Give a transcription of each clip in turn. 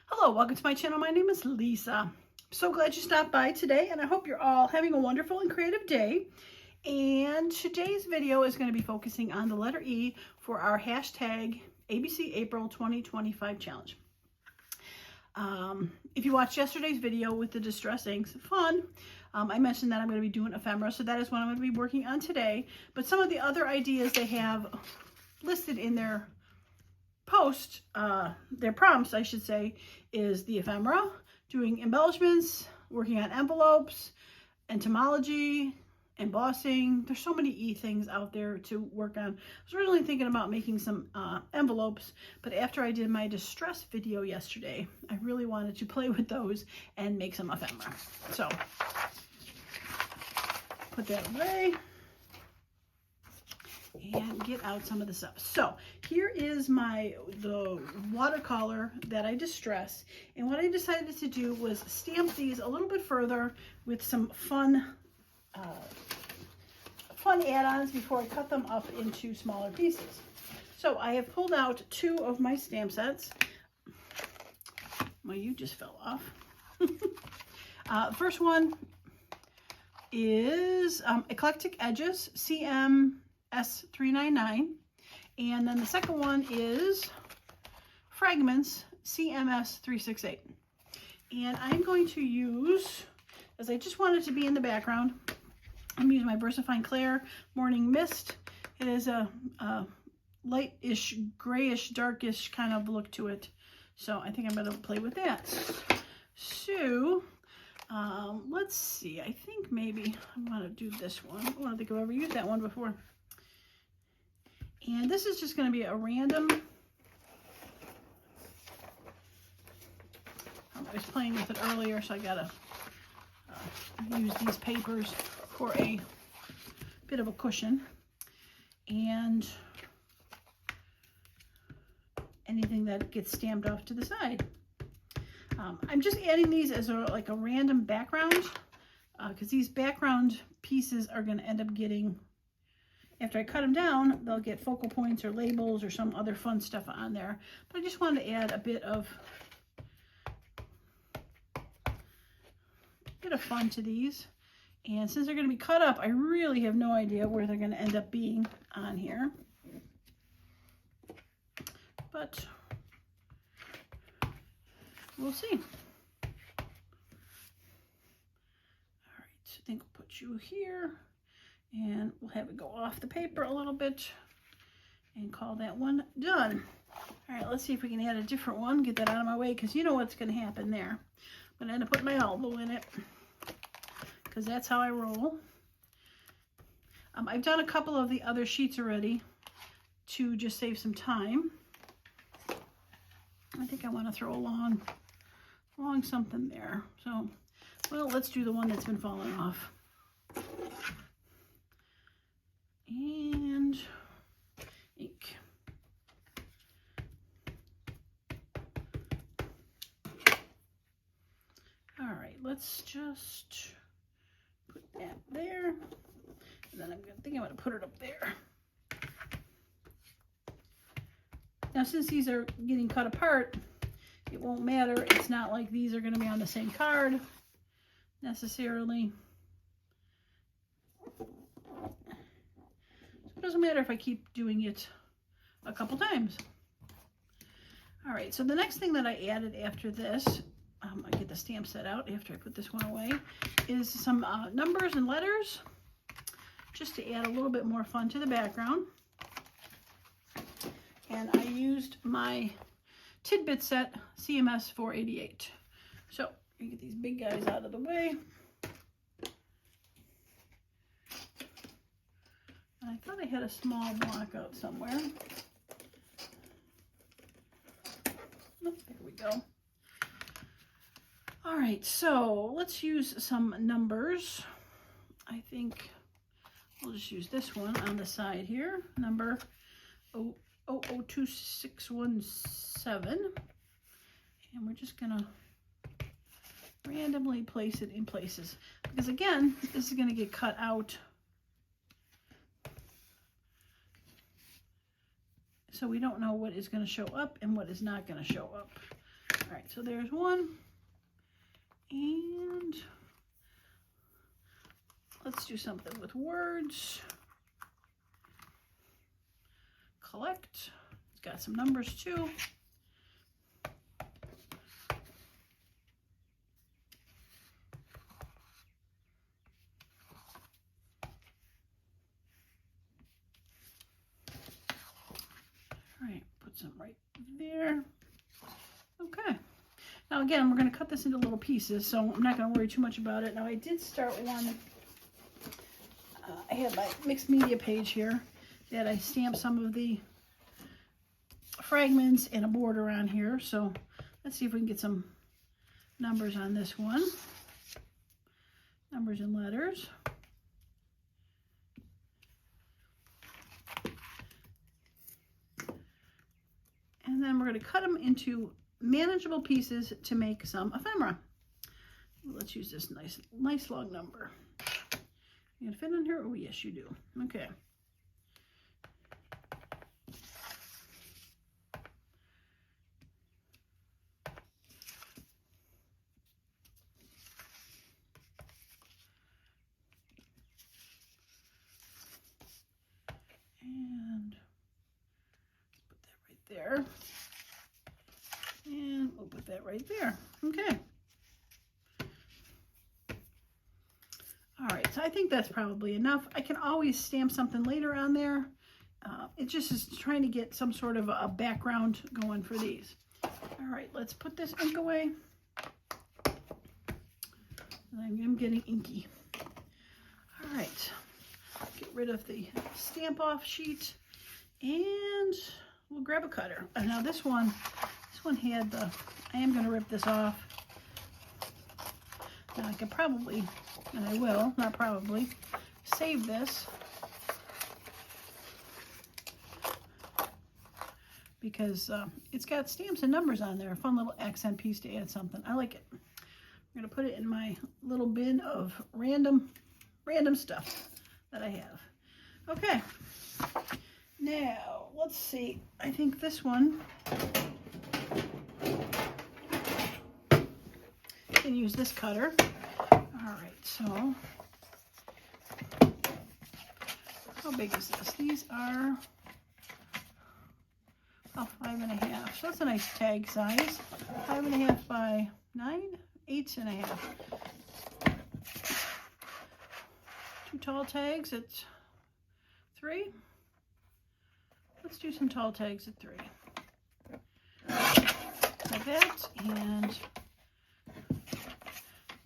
Hello, welcome to my channel. My name is Lisa. I'm so glad you stopped by today, and I hope you're all having a wonderful and creative day. And today's video is going to be focusing on the letter E for our hashtag ABC April 2025 challenge. If you watched yesterday's video with the distress inks, fun, I mentioned that I'm going to be doing ephemera, so that is what I'm going to be working on today. But some of the other ideas they have listed in their post, their prompts, I should say, is the ephemera, doing embellishments, working on envelopes, entomology, embossing. There's so many E things out there to work on. I was originally thinking about making some envelopes, but after I did my distress video yesterday, I really wanted to play with those and make some ephemera. So, put that away and get out some of the stuff. So here is the watercolor that I distress, and what I decided to do was stamp these a little bit further with some fun add-ons before I cut them up into smaller pieces. So I have pulled out two of my stamp sets. Well, you just fell off. First one is Eclectic Edges CMS399, and then the second one is Fragments CMS368. And I'm going to use, as I just want it to be in the background, I'm using my VersaFine Clair Morning Mist. It is a lightish, grayish, darkish kind of look to it. So I think I'm going to play with that. So let's see. I think maybe I want to do this one. I don't think I've ever used that one before. And this is just going to be a random. I was playing with it earlier, so I got to use these papers for a bit of a cushion, and anything that gets stamped off to the side. I'm just adding these as like a random background, because these background pieces are going to end up getting, after I cut them down, they'll get focal points or labels or some other fun stuff on there. But I just wanted to add a bit of fun to these. And since they're going to be cut up, I really have no idea where they're going to end up being on here. But we'll see. All right, I think we'll put you here, and we'll have it go off the paper a little bit and call that one done. All right, let's see if we can add a different one, get that out of my way, because you know what's going to happen there. I'm going to end up putting my elbow in it, because that's how I roll. I've done a couple of the other sheets already to just save some time. I think I want to throw along something there. So, well, let's do the one that's been falling off. And ink. All right, let's just put that there, and then I think I'm going to put it up there. Now, since these are getting cut apart, it won't matter. It's not like these are going to be on the same card necessarily. So it doesn't matter if I keep doing it a couple times. All right, so the next thing that I added after this, I get the stamp set out after I put this one away, is some numbers and letters, just to add a little bit more fun to the background. And I used my Tidbit set CMS 488. So you get these big guys out of the way. I thought I had a small block out somewhere. Oh, there we go. All right, so let's use some numbers. I think we'll just use this one on the side here, number 002617. And we're just gonna randomly place it in places, because again, this is gonna get cut out. So we don't know what is going to show up and what is not going to show up. All right, so there's one. And let's do something with words. Collect. It's got some numbers too. All right, put some right there. Okay. Now again, we're going to cut this into little pieces, so I'm not going to worry too much about it. Now I did start one. I have my mixed media page here that I stamped some of the fragments and a border on here. So let's see if we can get some numbers on this one. Numbers and letters. And then we're going to cut them into manageable pieces to make some ephemera. Let's use this nice long number. You gonna fit in here? Oh yes, you do. Okay. And put that right there. And we'll put that right there. Okay. All right, so I think that's probably enough. I can always stamp something later on there. It just is trying to get some sort of a background going for these. All right, let's put this ink away. I'm getting inky. All right, get rid of the stamp off sheet and we'll grab a cutter. And now this one had the, I am going to rip this off. Now I could probably, and I will, not probably, save this because it's got stamps and numbers on there. A fun little accent piece to add something. I like it. I'm going to put it in my little bin of random stuff that I have. Okay. Now, let's see. I think this one can use this cutter. All right, so how big is this? These are about 5.5. So that's a nice tag size. 5.5 by 9, 8.5. 2 tall tags at 3. Let's do some tall tags at 3. Like that, and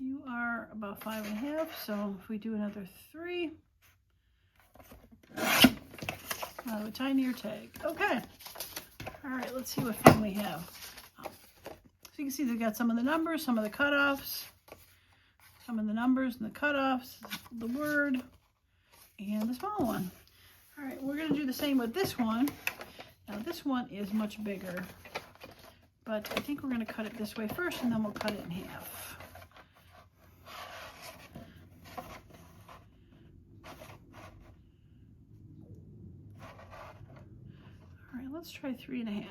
you are about 5.5, so if we do another 3, I'll have a tinier tag. Okay. All right, let's see what fun we have. So you can see they've got some of the numbers, some of the cutoffs, some of the numbers and the cutoffs, the word, and the small one. All right, we're going to do the same with this one. Now this one is much bigger, but I think we're going to cut it this way first, and then we'll cut it in half. All right, let's try 3.5.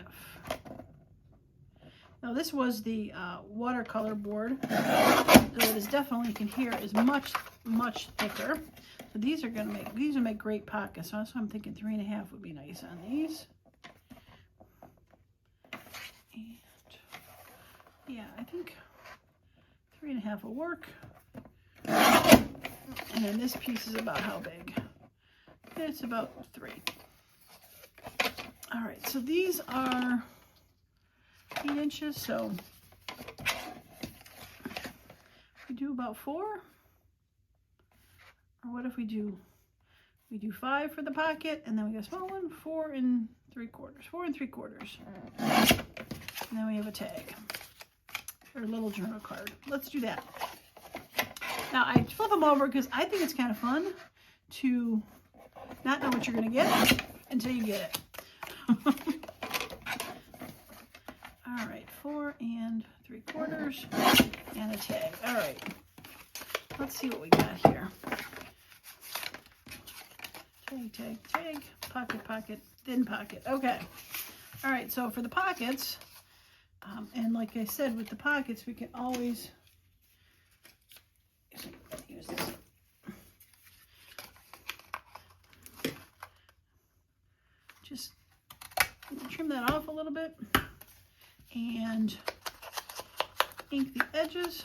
Now this was the watercolor board, so it is definitely, you can hear, is much thicker. So these are going to make great pockets. So that's why I'm thinking 3.5 would be nice on these. And yeah, I think 3.5 will work. And then this piece is about how big? It's about 3. All right, so these are 8 inches, so we do about 4. Or what if we do 5 for the pocket, and then we got a small one, 4 3/4. 4 3/4. And then we have a tag or a little journal card. Let's do that. Now I flip them over because I think it's kind of fun to not know what you're going to get until you get it. All right, 4 3/4 and a tag. All right, let's see what we got here. Tag, tag, tag, pocket, pocket, thin pocket. Okay. All right, so for the pockets, And like I said, with the pockets, we can always use this. Just trim that off a little bit and ink the edges.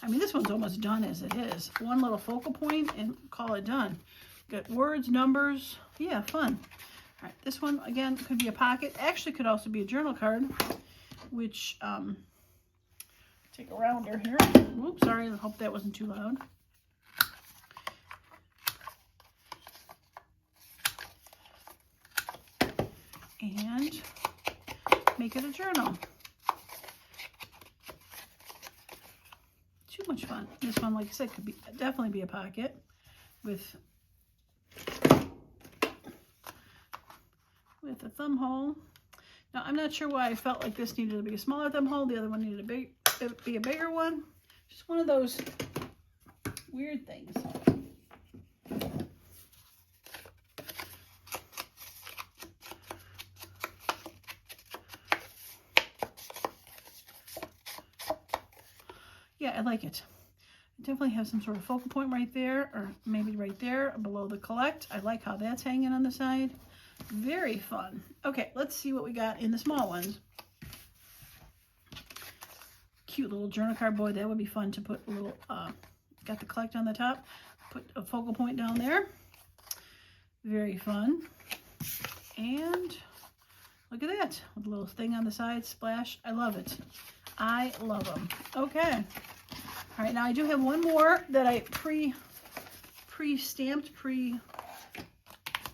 I mean, this one's almost done as it is. One little focal point and call it done. Got words, numbers. Yeah, fun. All right, this one, again, could be a pocket. Actually, could also be a journal card, which, take a rounder here. Oops, sorry. I hope that wasn't too loud. And make it a journal. Too much fun. This one, like I said, could be definitely be a pocket with a thumb hole. Now, I'm not sure why I felt like this needed to be a smaller thumb hole. The other one needed to be a bigger one. Just one of those weird things. Yeah, I like it. I definitely have some sort of focal point right there, or maybe right there below the collect. I like how that's hanging on the side. Very fun. Okay, let's see what we got in the small ones. Cute little journal card. Boy, that would be fun to put a little, got the collect on the top. Put a focal point down there. Very fun. And look at that. With a little thing on the side, splash. I love it. I love them. Okay. All right, now I do have one more that I pre-stamped,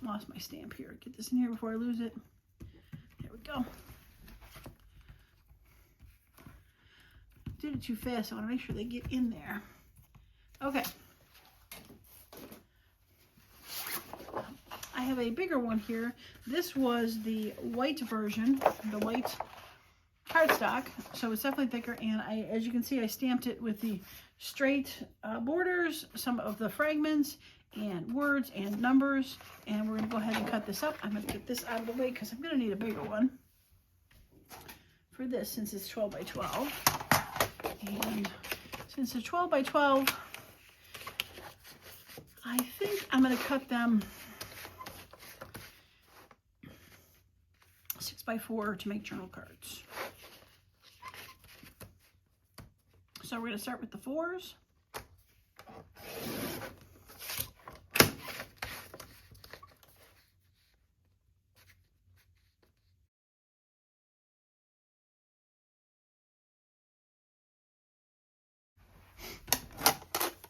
lost my stamp here. Get this in here before I lose it. There we go. Did it too fast. I want to make sure they get in there. Okay. I have a bigger one here. This was the white version, the white cardstock, so it's definitely thicker, and as you can see, I stamped it with the straight borders, some of the fragments, and words and numbers, and we're going to go ahead and cut this up. I'm going to get this out of the way because I'm going to need a bigger one for this since it's 12 by 12. And since it's 12 by 12, I think I'm going to cut them 6 by 4 to make journal cards. So we're going to start with the 4s.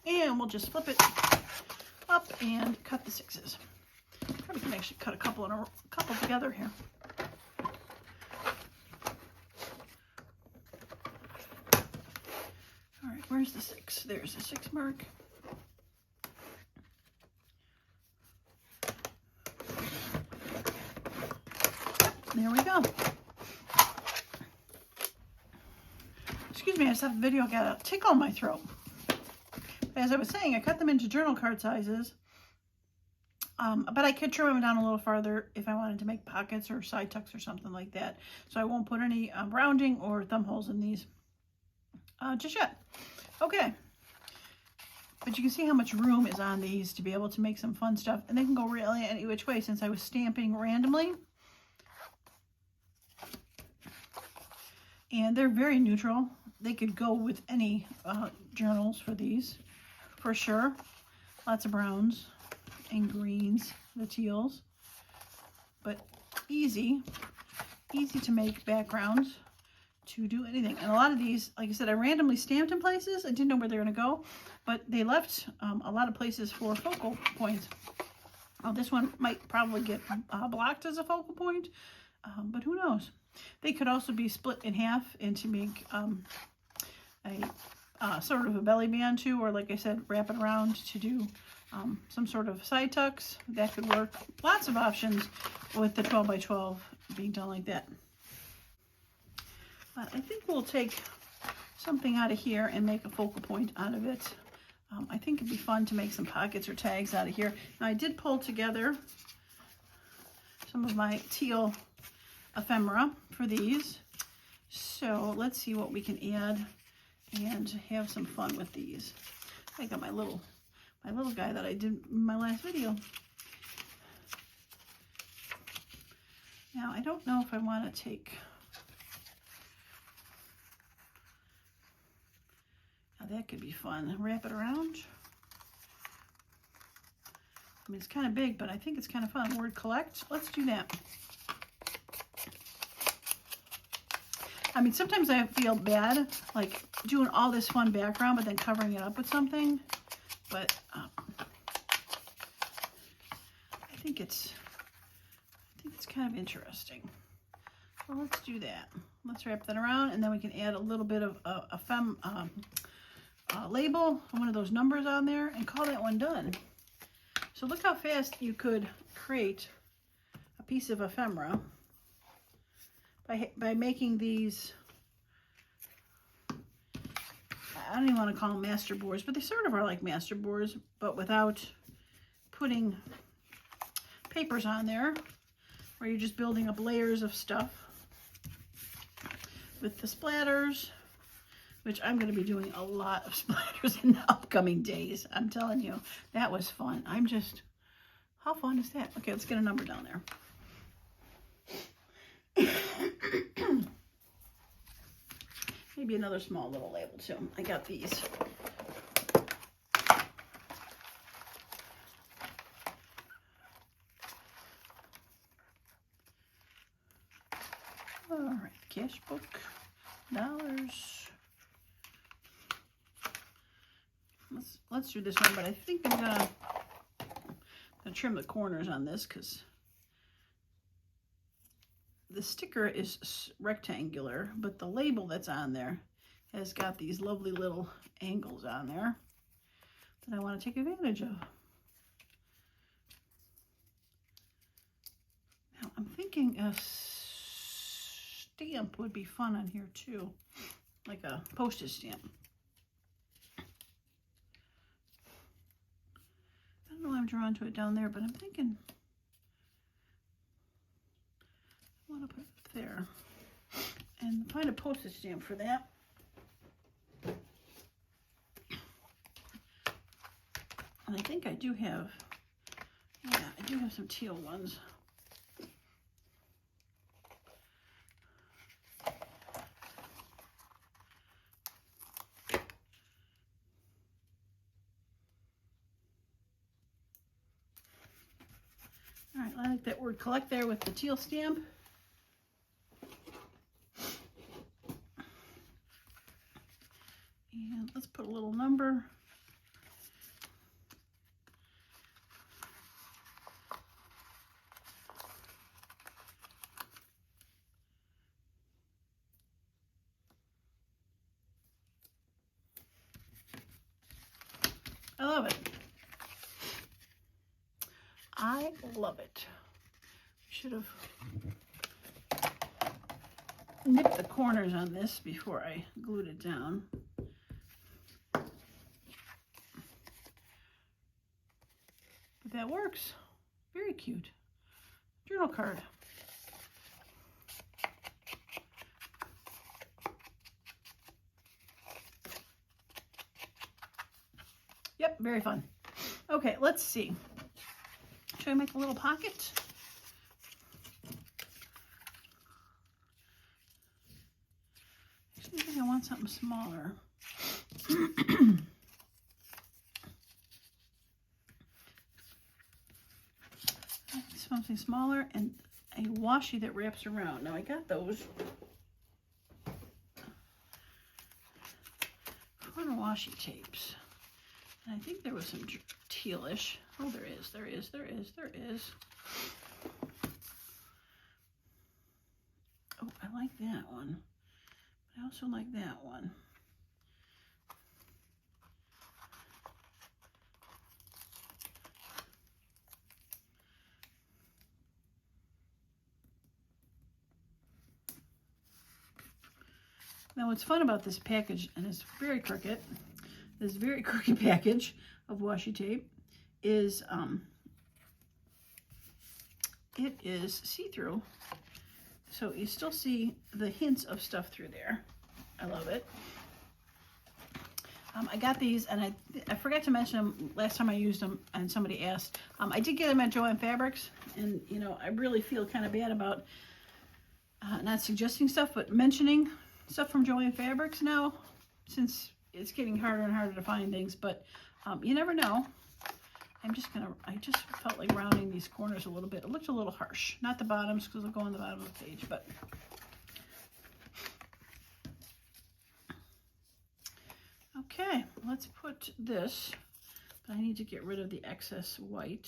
And we'll just flip it up and cut the 6s. Probably can actually cut a couple together here. All right, where's the 6? There's the 6 mark. There we go. Excuse me, I just have the video got a tickle in my throat. As I was saying, I cut them into journal card sizes, but I could trim them down a little farther if I wanted to make pockets or side tucks or something like that. So I won't put any rounding or thumb holes in these just yet. Okay. But you can see how much room is on these to be able to make some fun stuff. And they can go really any which way since I was stamping randomly. And they're very neutral. They could go with any journals for these, for sure. Lots of browns and greens, the teals. But easy to make backgrounds to do anything. And a lot of these, like I said, I randomly stamped in places. I didn't know where they were going to go, but they left a lot of places for focal points. This one might probably get blocked as a focal point, but who knows? They could also be split in half and to make a sort of a belly band too, or like I said, wrap it around to do some sort of side tucks. That could work. Lots of options with the 12 by 12 being done like that. But I think we'll take something out of here and make a focal point out of it. I think it'd be fun to make some pockets or tags out of here. Now I did pull together some of my teal ephemera for these. So let's see what we can add and have some fun with these. I got my little guy that I did in my last video. Now, I don't know if I want to take... Now, that could be fun. Wrap it around. I mean, it's kind of big, but I think it's kind of fun. Word collect. Let's do that. I mean, sometimes I feel bad, like, doing all this fun background, but then covering it up with something. But I think it's kind of interesting. So let's do that. Let's wrap that around, and then we can add a little bit of a label, one of those numbers on there, and call that one done. So look how fast you could create a piece of ephemera by making these. I don't even want to call them master boards, but they sort of are like master boards, but without putting papers on there, where you're just building up layers of stuff with the splatters, which I'm going to be doing a lot of splatters in the upcoming days. I'm telling you, that was fun. How fun is that? Okay, let's get a number down there. Maybe another small little label too. I got these. All right, cash book, dollars. Let's do this one, but I think I'm gonna trim the corners on this because the sticker is rectangular, but the label that's on there has got these lovely little angles on there that I want to take advantage of. Now I'm thinking a stamp would be fun on here too, like a postage stamp. I don't know why I'm drawn to it down there, but I'm thinking I want to put it there and find a postage stamp for that. And I think I do have, yeah, I do have some teal ones. All right, I like that word collect there with the teal stamp. And let's put a little number. I love it. I love it. Should have nipped the corners on this before I glued it down. But that works. Very cute. Journal card. Yep, very fun. Okay, let's see. Should I make a little pocket? Actually, I think I want something smaller. Something smaller and a washi that wraps around. Now I got those corner washi tapes. And I think there was some tealish. Oh, there is. Oh, I like that one. I also like that one. Now what's fun about this package, and it's very crooked, this very crooked package of washi tape is it is see-through. So you still see the hints of stuff through there. I love it. I got these, and I forgot to mention them last time I used them, and somebody asked. I did get them at Joann Fabrics, and you know, I really feel kind of bad about not suggesting stuff, but mentioning stuff from Joann Fabrics now, since it's getting harder and harder to find things. But you never know. I just felt like rounding these corners a little bit. It looked a little harsh. Not the bottoms, because they'll go on the bottom of the page, but. Okay, let's put this, but I need to get rid of the excess white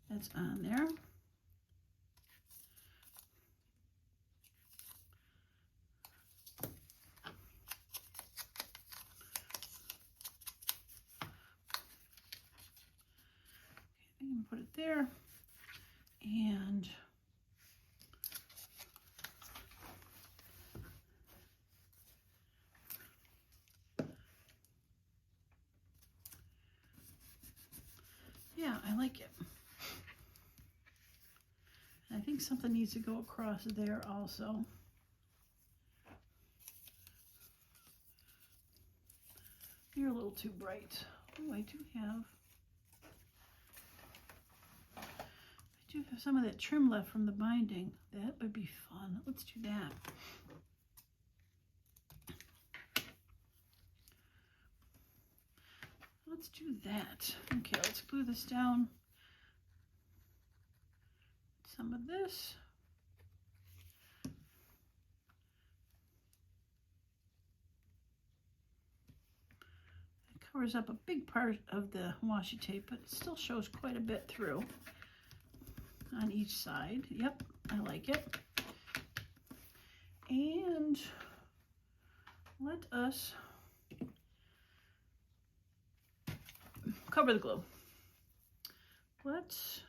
that's on there. Okay, I'm gonna put it there, and yeah, I like it. And I think something needs to go across there also. You're a little too bright. Oh, I do have some of that trim left from the binding. That would be fun. Let's do that. Let's do that. Okay, let's glue this down. Some of this. It covers up a big part of the washi tape, but it still shows quite a bit through on each side. Yep, I like it. And let us cover the glue. Let's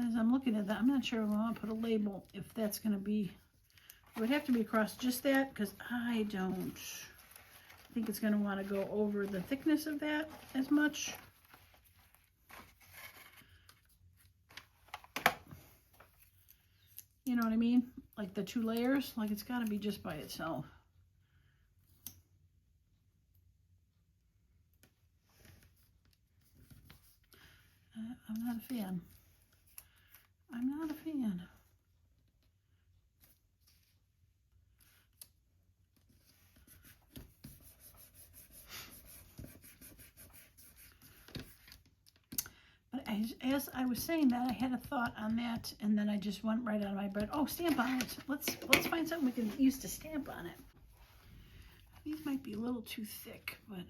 as I'm looking at that, I'm not sure if I want to put a label, if that's going to be, it would have to be across just that, because I don't think it's going to want to go over the thickness of that as much. You know what I mean? Like the 2 layers, like it's got to be just by itself. I'm not a fan. I'm not a fan. But as I was saying that, I had a thought on that, and then I just went right out of my brain. Oh, stamp on it. Let's find something we can use to stamp on it. These might be a little too thick, but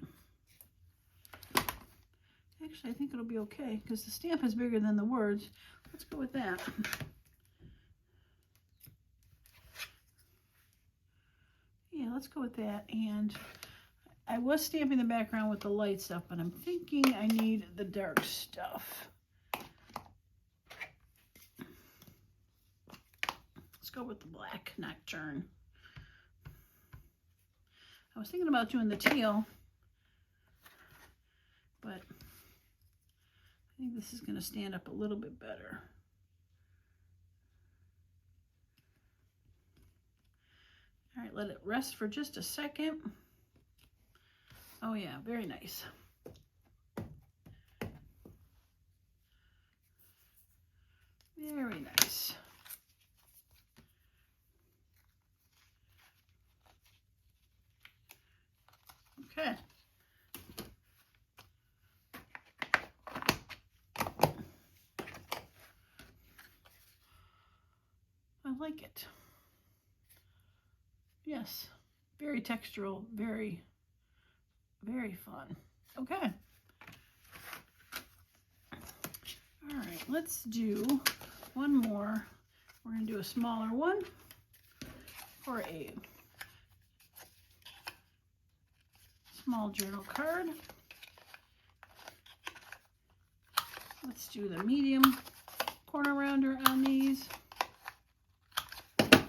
actually I think it'll be okay because the stamp is bigger than the words. Let's go with that. Yeah, let's go with that. And I was stamping the background with the light stuff, but I'm thinking I need the dark stuff. Let's go with the black nocturne. I was thinking about doing the teal, but I think this is going to stand up a little bit better. All right, let it rest for just a second. Oh yeah, very nice. Very nice. Okay. I like it. Yes, very textural, very, very fun. Okay. All right, let's do one more. We're going to do a smaller one. for a small journal card. Let's do the medium corner rounder on these. And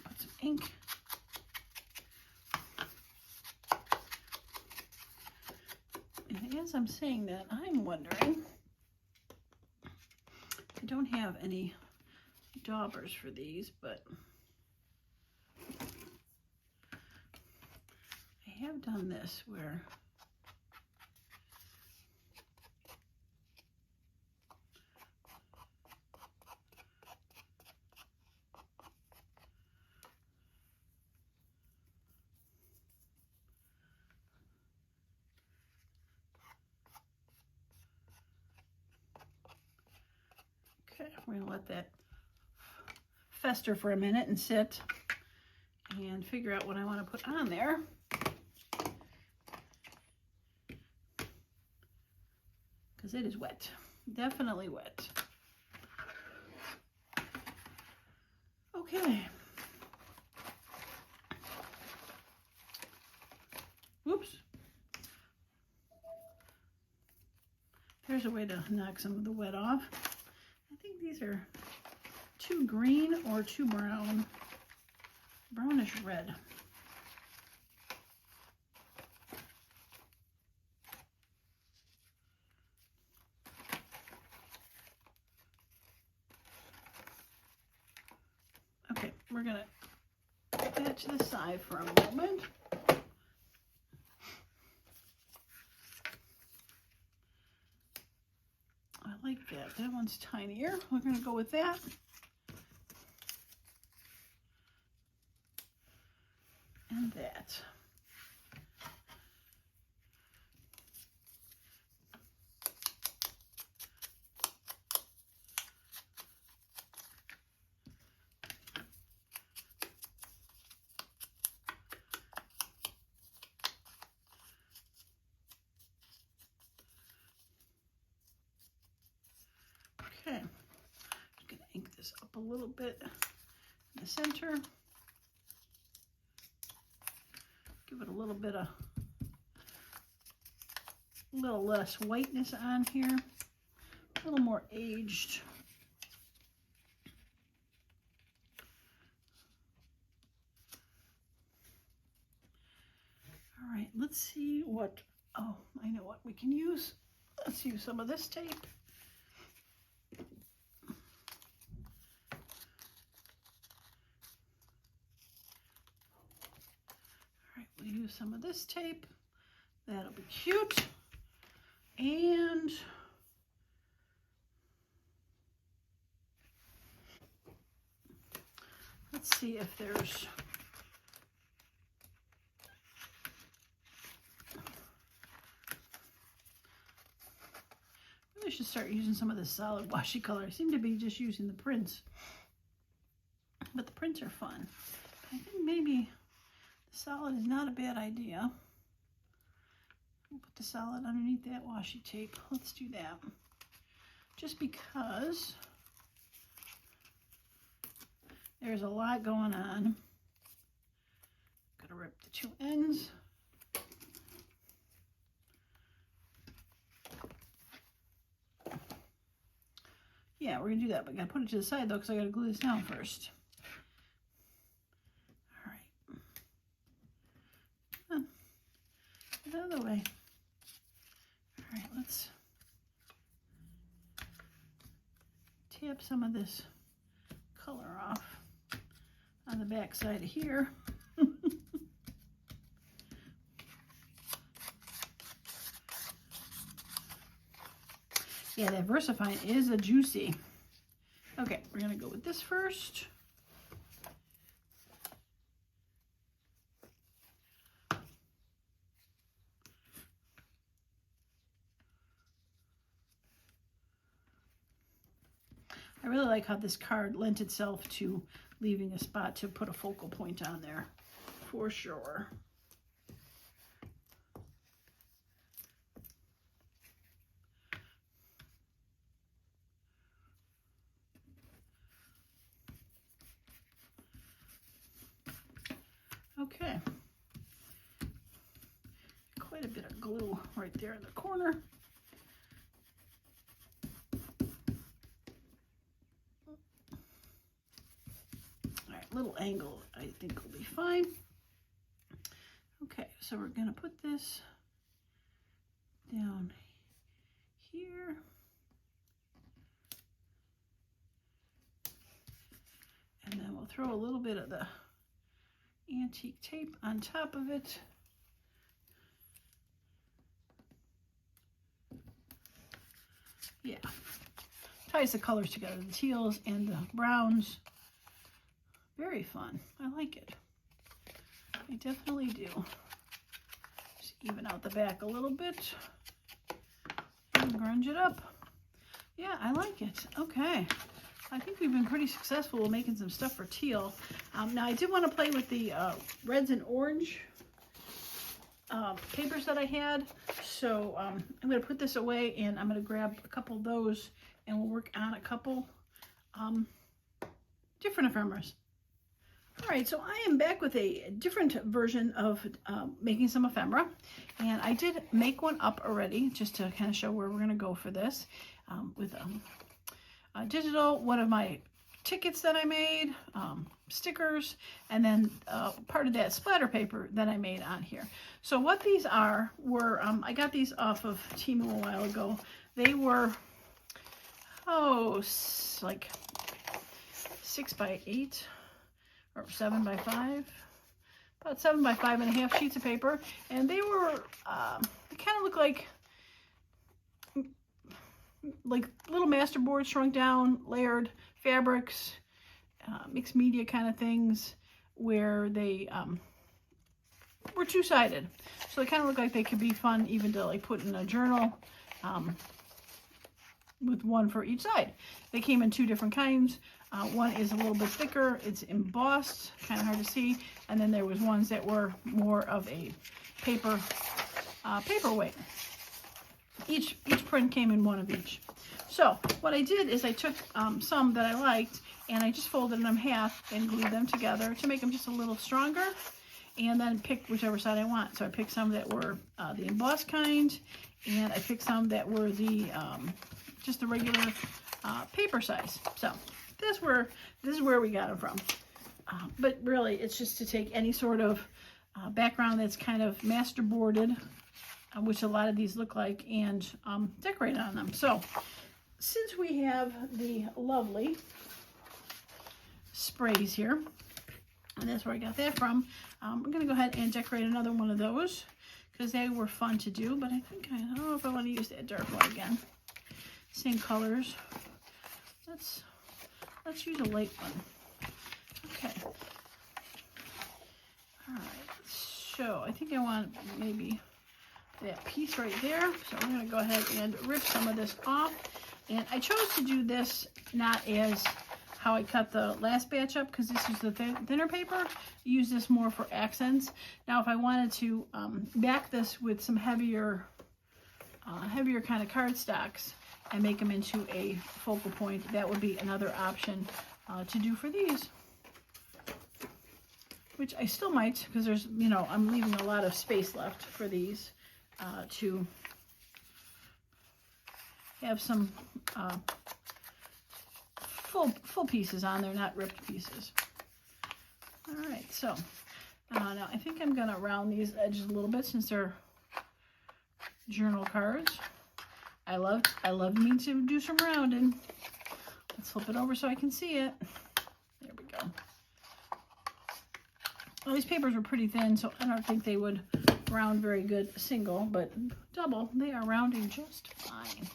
put some ink. And as I'm saying that, I'm wondering, I don't have any daubers for these, but I have done this where okay, we're gonna let that fester for a minute and sit and figure out what I want to put on there. Because it is wet, definitely wet. Okay. Whoops. There's a way to knock some of the wet off. I think these are too green or too brown. Brownish red. Okay, we're gonna put that to the side for a moment. I like that. That one's tinier. We're gonna go with that. And that. Okay, I'm going to ink this up a little bit in the center. Give it a little bit of, a little less whiteness on here, a little more aged. All right, let's see what, oh, I know what we can use. Let's use some of this tape. We'll use some of this tape. That'll be cute. And let's see if there's maybe I should start using some of this solid washi color. I seem to be just using the prints, but the prints are fun. I think maybe solid is not a bad idea. We'll put the solid underneath that washi tape. Let's do that. Just because there's a lot going on. Gotta rip the two ends. Yeah, we're gonna do that, but I gotta put it to the side though, because I gotta glue this down first. Another way. All right, let's tap some of this color off on the back side of here. Yeah, that VersaFine is a juicy. Okay, we're gonna go with this first. I really like how this card lent itself to leaving a spot to put a focal point on there, for sure. glue right there in the corner. All right, little angle I think will be fine. Okay, so we're going to put this down here. And then we'll throw a little bit of the antique tape on top of it. Yeah, ties the colors together, the teals and the browns. Very fun. I like it. I definitely do. Just even out the back a little bit and grunge it up. Yeah, I like it. Okay. I think we've been pretty successful with making some stuff for teal. Now I did want to play with the reds and orange papers that I had. So I'm going to put this away and I'm going to grab a couple of those and we'll work on a couple different ephemeras. All right, so I am back with a different version of making some ephemera, and I did make one up already just to kind of show where we're going to go for this with digital, one of my tickets that I made, stickers, and then part of that splatter paper that I made on here. So what these are were, I got these off of Temu a while ago. They were, like 6 by 8. Or 7 by 5, about 7 by 5.5 sheets of paper, and they were they kind of look like little masterboards shrunk down, layered fabrics, mixed media kind of things, where they were two-sided, so they kind of look like they could be fun even to like put in a journal. With one for each side. They came in 2 different kinds. One is a little bit thicker, it's embossed, kind of hard to see, and then there was ones that were more of a paperweight. Each print came in one of each. So what I did is I took some that I liked and I just folded them in half and glued them together to make them just a little stronger, and then picked whichever side I want. So I picked some that were the embossed kind, and I picked some that were the just the regular paper size. So this is where we got them from. But really, it's just to take any sort of background that's kind of masterboarded, which a lot of these look like, and decorate on them. So since we have the lovely sprays here, and that's where I got that from, I'm going to go ahead and decorate another one of those because they were fun to do. But I think I don't know if I want to use that dark one again. Same colors. Let's use a light one. Okay. All right. So I think I want maybe that piece right there. So I'm going to go ahead and rip some of this off. And I chose to do this not as how I cut the last batch up, because this is the thinner paper. Use this more for accents. Now, if I wanted to back this with some heavier kind of cardstocks and make them into a focal point, that would be another option to do for these. Which I still might, because there's, I'm leaving a lot of space left for these to have some full pieces on there, not ripped pieces. All right, so now I think I'm gonna round these edges a little bit since they're journal cards. I love me to do some rounding. Let's flip it over so I can see it. There we go. Well, these papers are pretty thin, so I don't think they would round very good single, but double, they are rounding just fine.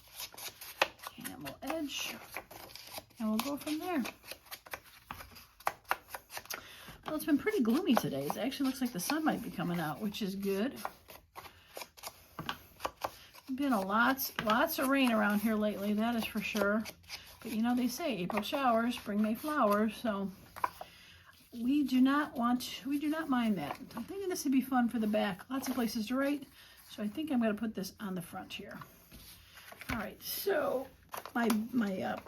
And we'll edge, and we'll go from there. Well, it's been pretty gloomy today. It actually looks like the sun might be coming out, which is good. Been lots of rain around here lately, that is for sure. But they say April showers, spring May flowers, so we do not mind that. I'm thinking this would be fun for the back. Lots of places to write, so I think I'm going to put this on the front here. All right, so my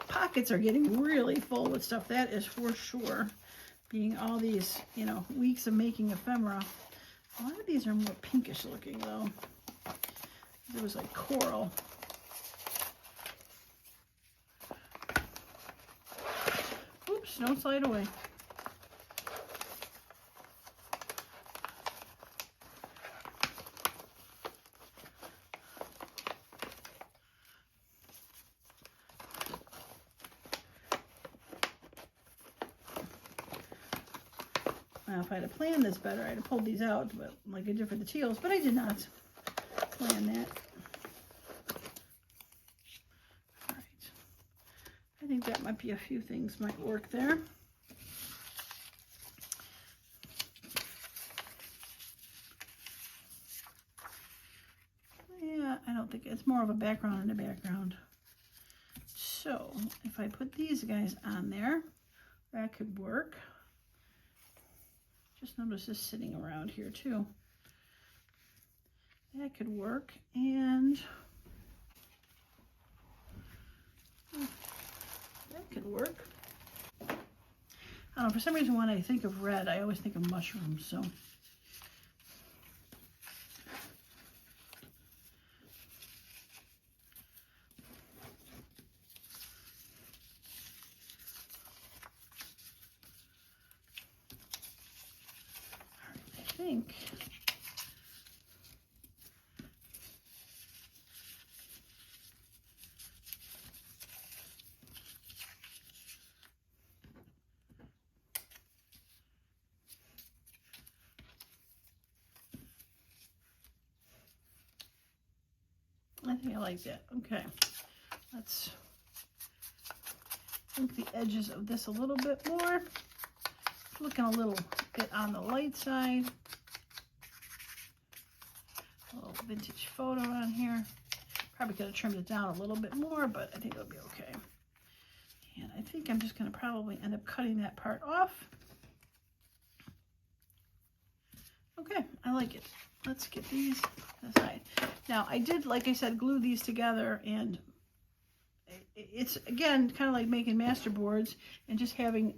pockets are getting really full with stuff, that is for sure. Being all these, weeks of making ephemera. A lot of these are more pinkish looking though. There was like coral. Oops, don't slide away. Now, if I had planned this better, I'd have pulled these out, but like I did for the teals, but I did not plan that. All right. I think that might be a few things might work there. Yeah, I don't think it's more of a background in a background. So if I put these guys on there, that could work. Just notice this sitting around here too. That could work, and that could work. I don't know, for some reason when I think of red, I always think of mushrooms, so. I think I like that. Okay, let's ink the edges of this a little bit more. Looking a little bit on the light side. A little vintage photo on here. Probably could have trimmed it down a little bit more, but I think it'll be okay. And I think I'm just going to probably end up cutting that part off. Okay, I like it. Let's get these aside. Now, I did, like I said, glue these together, and it's, again, kind of like making master boards and just having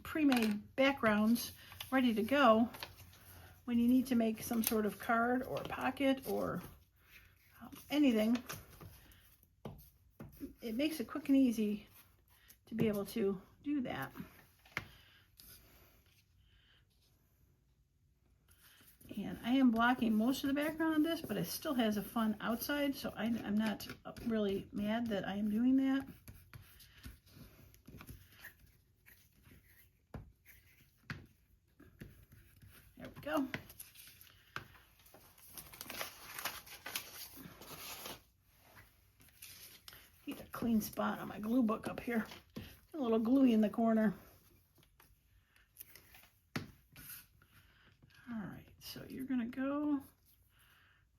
pre-made backgrounds ready to go when you need to make some sort of card or pocket or anything. It makes it quick and easy to be able to do that. And I am blocking most of the background on this, but it still has a fun outside, so I'm not really mad that I am doing that. There we go. Need a clean spot on my glue book up here. A little gluey in the corner. All right. So you're going to go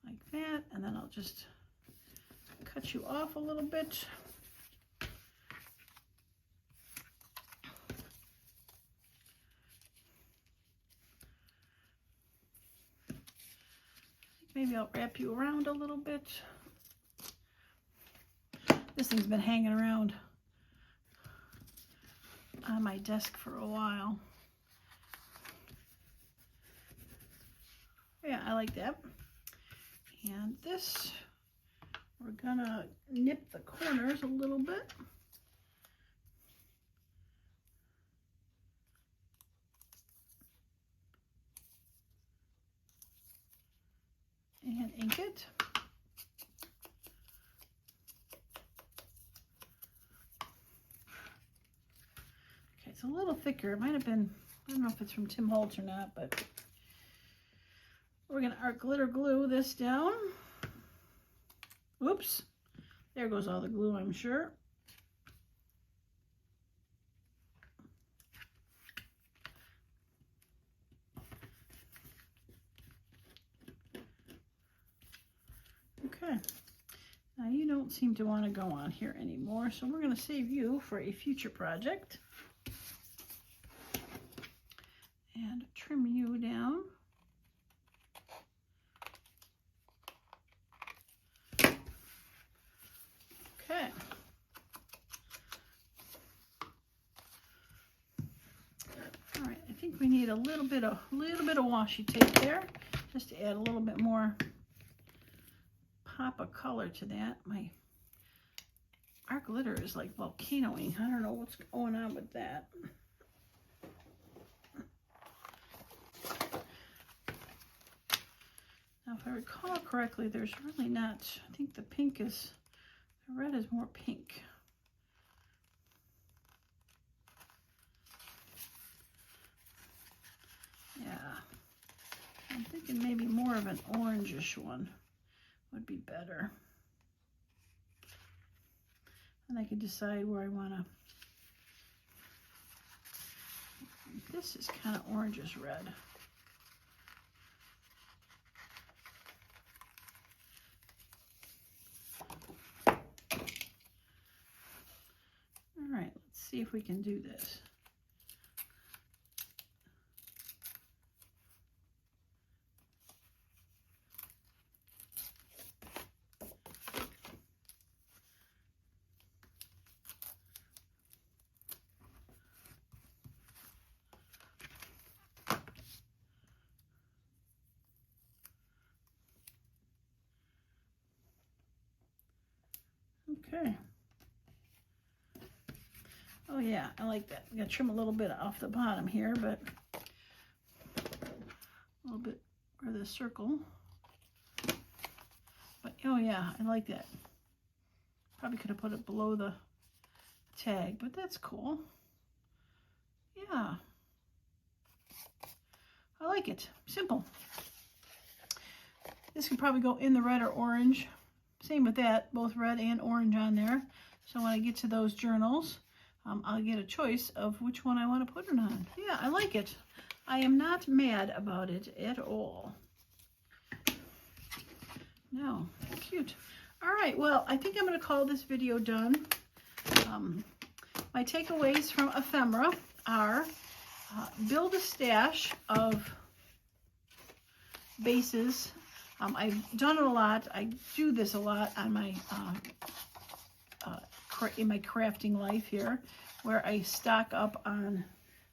like that, and then I'll just cut you off a little bit. Maybe I'll wrap you around a little bit. This thing's been hanging around on my desk for a while. Yeah, I like that. And this, we're gonna nip the corners a little bit. And ink it. Okay, it's a little thicker. It might have been, I don't know if it's from Tim Holtz or not, but we're going to art glitter glue this down. Oops. There goes all the glue, I'm sure. Okay. Now you don't seem to want to go on here anymore, so we're going to save you for a future project. And trim you down. Okay. All right, I think we need a little bit of washi tape there, just to add a little bit more pop of color to that. My art glitter is like volcanoing. I don't know what's going on with that. Now, if I recall correctly, there's really not, I think the pink is, the red is more pink. Yeah, I'm thinking maybe more of an orangish one would be better. And I can decide where I want to. This is kind of orangish red. All right, let's see if we can do this. Okay. Oh yeah, I like that. I'm gonna trim a little bit off the bottom here, but a little bit for the circle. But oh yeah, I like that. Probably could have put it below the tag, but that's cool. Yeah. I like it. Simple. This could probably go in the red or orange. Same with that, both red and orange on there. So when I get to those journals, I'll get a choice of which one I want to put it on. Yeah, I like it. I am not mad about it at all. No, cute. All right, well, I think I'm going to call this video done. My takeaways from Ephemera are build a stash of bases. I've done it a lot. I do this a lot on my in my crafting life here, where I stock up on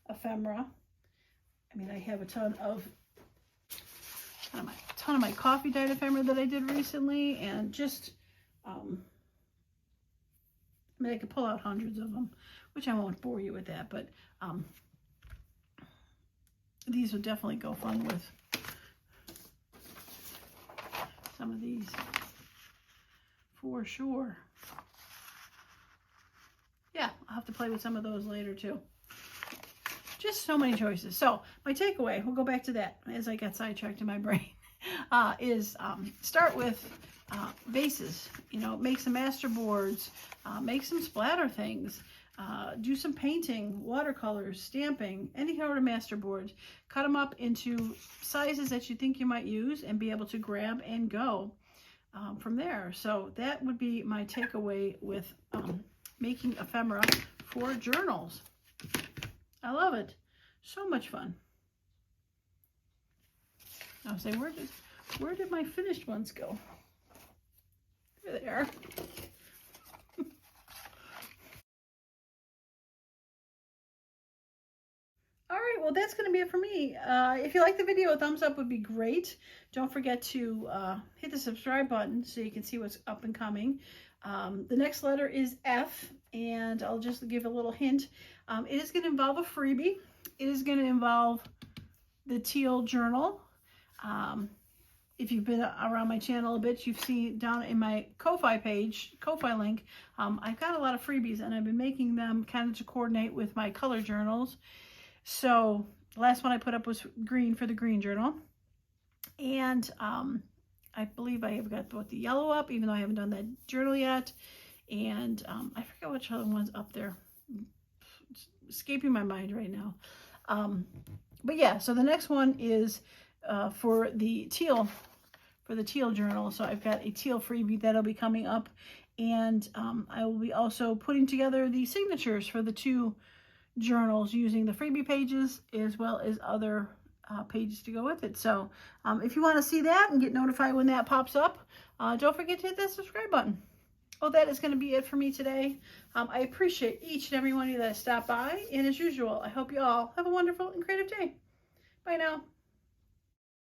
ephemera. I mean, I have a ton of my coffee dyed ephemera that I did recently, and just I mean, I could pull out hundreds of them, which I won't bore you with that, but these would definitely go fun with some of these for sure. Yeah, I'll have to play with some of those later too. Just so many choices. So my takeaway, we'll go back to that as I got sidetracked in my brain, is start with bases. You know, make some master boards, make some splatter things, do some painting, watercolors, stamping, any kind of master boards. Cut them up into sizes that you think you might use and be able to grab and go from there. So that would be my takeaway with making ephemera for journals. I love it. So much fun. I'll say, where did my finished ones go? There they are. All right, well, that's going to be it for me. If you like the video, a thumbs up would be great. Don't forget to hit the subscribe button so you can see what's up and coming. The next letter is F, and I'll just give a little hint. It is going to involve a freebie. It is going to involve the teal journal. If you've been around my channel a bit, you've seen down in my Ko-Fi page, Ko-Fi link, I've got a lot of freebies, and I've been making them kind of to coordinate with my color journals. So the last one I put up was green for the green journal. And I believe I have got both the yellow up, even though I haven't done that journal yet. And I forget which other one's up there. It's escaping my mind right now. But yeah, so the next one is for the teal journal. So I've got a teal freebie that'll be coming up. And I will be also putting together the signatures for the two journals using the freebie pages as well as other pages to go with it. So if you want to see that and get notified when that pops up, don't forget to hit that subscribe button. Well, that is going to be it for me today. I appreciate each and every one of you that stopped by, and as usual, I hope you all have a wonderful and creative day. Bye now.